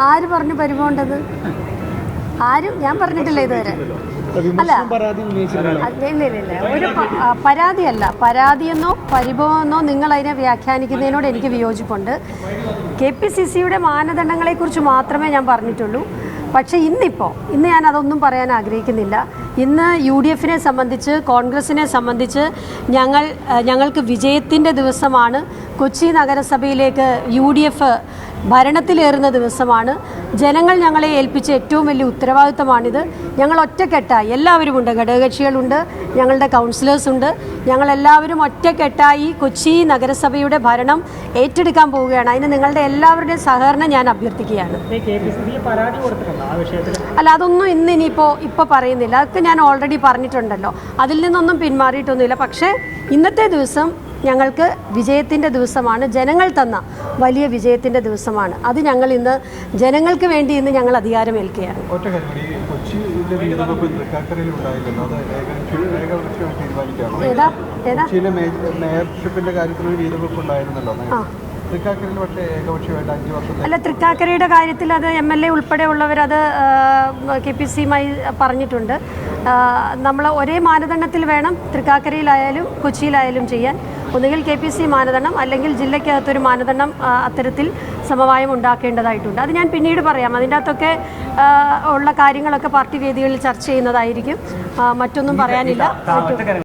ആര് പറഞ്ഞു പരിപോണ്ടത്? ആരും ഞാൻ പറഞ്ഞിട്ടില്ല ഇതുവരെ. അല്ല ഇല്ല ഒരു പരാതിയല്ല. പരാതിയെന്നോ പരിഭവമെന്നോ നിങ്ങൾ അതിനെ വ്യാഖ്യാനിക്കുന്നതിനോട് എനിക്ക് വിയോജിപ്പുണ്ട്. KPCCയുടെ മാനദണ്ഡങ്ങളെക്കുറിച്ച് മാത്രമേ ഞാൻ പറഞ്ഞിട്ടുള്ളൂ. പക്ഷേ ഇന്ന് ഞാൻ അതൊന്നും പറയാൻ ആഗ്രഹിക്കുന്നില്ല. ഇന്ന് UDFനെ സംബന്ധിച്ച്, കോൺഗ്രസിനെ സംബന്ധിച്ച് ഞങ്ങൾക്ക് വിജയത്തിൻ്റെ ദിവസമാണ്. കൊച്ചി നഗരസഭയിലേക്ക് UDF ഭരണത്തിലേറുന്ന ദിവസമാണ്. ജനങ്ങൾ ഞങ്ങളെ ഏൽപ്പിച്ച ഏറ്റവും വലിയ ഉത്തരവാദിത്തമാണിത്. ഞങ്ങൾ ഒറ്റക്കെട്ടായി എല്ലാവരുമുണ്ട്, ഘടകകക്ഷികളുണ്ട്, ഞങ്ങളുടെ കൗൺസിലേഴ്സുണ്ട്, ഞങ്ങളെല്ലാവരും ഒറ്റക്കെട്ടായി കൊച്ചി നഗരസഭയുടെ ഭരണം ഏറ്റെടുക്കാൻ പോവുകയാണ്. അതിന് നിങ്ങളുടെ എല്ലാവരുടെയും സഹകരണം ഞാൻ അഭ്യർത്ഥിക്കുകയാണ്. അല്ല, അതൊന്നും ഇപ്പോൾ പറയുന്നില്ല. അതൊക്കെ ഞാൻ ഓൾറെഡി പറഞ്ഞിട്ടുണ്ടല്ലോ. അതിൽ നിന്നൊന്നും പിന്മാറിയിട്ടൊന്നുമില്ല. പക്ഷേ ഇന്നത്തെ ദിവസം ഞങ്ങൾക്ക് വിജയത്തിൻ്റെ ദിവസമാണ്. ജനങ്ങൾ തന്ന വലിയ വിജയത്തിൻ്റെ ദിവസമാണ്. അത് ഞങ്ങൾ ഇന്ന് ജനങ്ങൾക്ക് വേണ്ടി ഇന്ന് ഞങ്ങൾ അധികാരമേൽക്കുകയാണ്. അല്ല, തൃക്കാക്കരയുടെ കാര്യത്തിൽ അത് MLA ഉൾപ്പെടെയുള്ളവർ അത് KPCയുമായി പറഞ്ഞിട്ടുണ്ട്. നമ്മൾ ഒരേ മാനദണ്ഡത്തിൽ വേണം തൃക്കാക്കരയിലായാലും കൊച്ചിയിലായാലും ചെയ്യാൻ. ഒന്നുകിൽ KPC മാനദണ്ഡം, അല്ലെങ്കിൽ ജില്ലയ്ക്കകത്തൊരു മാനദണ്ഡം അത്തരത്തിൽ സമവായം ഉണ്ടാക്കേണ്ടതായിട്ടുണ്ട്. അത് ഞാൻ പിന്നീട് പറയാം. അതിൻ്റെ അകത്തൊക്കെ ഉള്ള കാര്യങ്ങളൊക്കെ പാർട്ടി വേദികളിൽ ചർച്ച ചെയ്യുന്നതായിരിക്കും. മറ്റൊന്നും പറയാനില്ല.